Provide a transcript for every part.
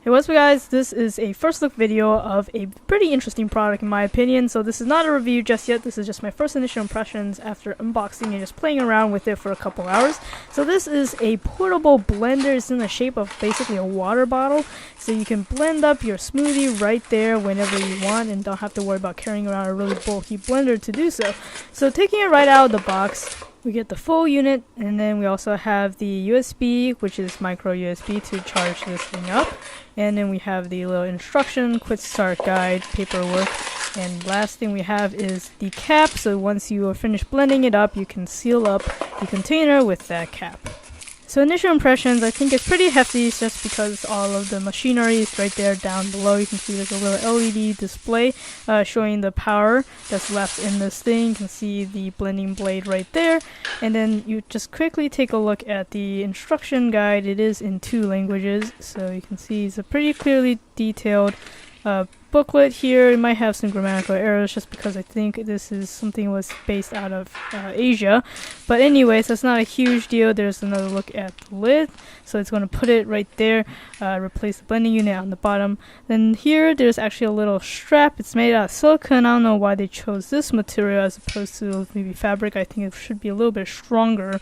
Hey, what's up guys, this is a first look video of a pretty interesting product in my opinion. So this is not a review just yet, this is just my first initial impressions after unboxing and just playing around with it for a couple hours. So this is a portable blender. It's in the shape of basically a water bottle. So you can blend up your smoothie right there whenever you want and don't have to worry about carrying around a really bulky blender to do so. So taking it right out of the box, we get the full unit, and then we also have the USB, which is micro USB to charge this thing up. And then we have the little instruction, quick start guide, paperwork. And last thing we have is the cap, so once you are finished blending it up, you can seal up the container with that cap. So initial impressions, I think it's pretty hefty just because all of the machinery is right there down below. You can see there's a little LED display showing the power that's left in this thing. You can see the blending blade right there. And then you just quickly take a look at the instruction guide. It is in 2 languages, so you can see it's a pretty clearly detailed booklet here. It might have some grammatical errors just because I think this is something was based out of Asia. But anyways, that's not a huge deal. There's another look at the lid. So it's going to put it right there, replace the blending unit on the bottom. Then here, there's actually a little strap. It's made out of silicone. I don't know why they chose this material as opposed to maybe fabric. I think it should be a little bit stronger.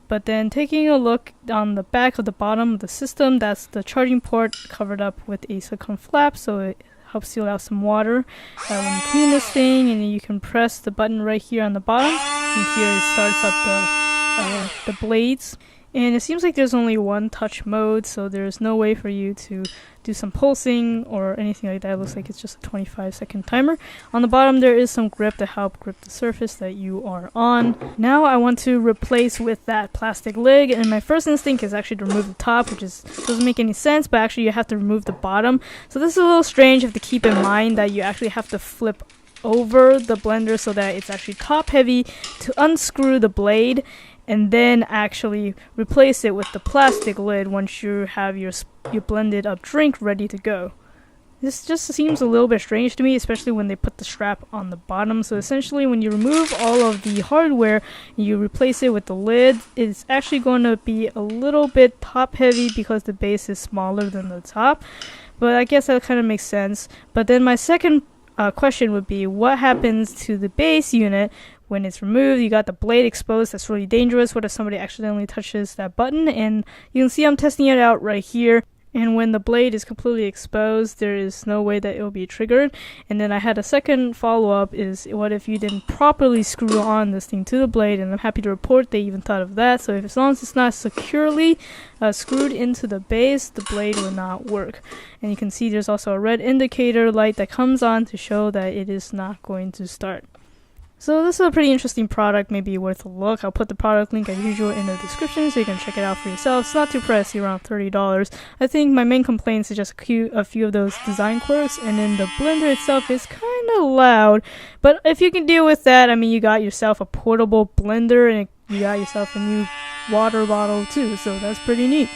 But then taking a look on the back of the bottom of the system, that's the charging port covered up with a silicone flap, so it helps seal out some water. When you clean this thing, and you can press the button right here on the bottom, and here it starts up the blades. And it seems like there's only one touch mode, so there's no way for you to do some pulsing or anything like that. It looks like it's just a 25-second timer. On the bottom there is some grip to help grip the surface that you are on. Now I want to replace with that plastic lid, and my first instinct is actually to remove the top, which doesn't make any sense, but actually you have to remove the bottom. So this is a little strange. You have to keep in mind that you actually have to flip over the blender so that it's actually top heavy to unscrew the blade, and then actually replace it with the plastic lid once you have your blended up drink ready to go. This just seems a little bit strange to me, especially when they put the strap on the bottom. So essentially when you remove all of the hardware and you replace it with the lid, it's actually going to be a little bit top heavy because the base is smaller than the top. But I guess that kind of makes sense. But then my second question would be, what happens to the base unit when it's removed? You got the blade exposed. That's really dangerous. What if somebody accidentally touches that button? And you can see I'm testing it out right here. And when the blade is completely exposed, there is no way that it will be triggered. And then I had a second follow-up is, what if you didn't properly screw on this thing to the blade? And I'm happy to report they even thought of that. So as long as it's not securely screwed into the base, the blade will not work. And you can see there's also a red indicator light that comes on to show that it is not going to start. So this is a pretty interesting product, maybe worth a look. I'll put the product link as usual in the description so you can check it out for yourself. It's not too pricey, around $30. I think my main complaints is just a few of those design quirks, and then the blender itself is kind of loud. But if you can deal with that, I mean, you got yourself a portable blender and you got yourself a new water bottle too, so that's pretty neat.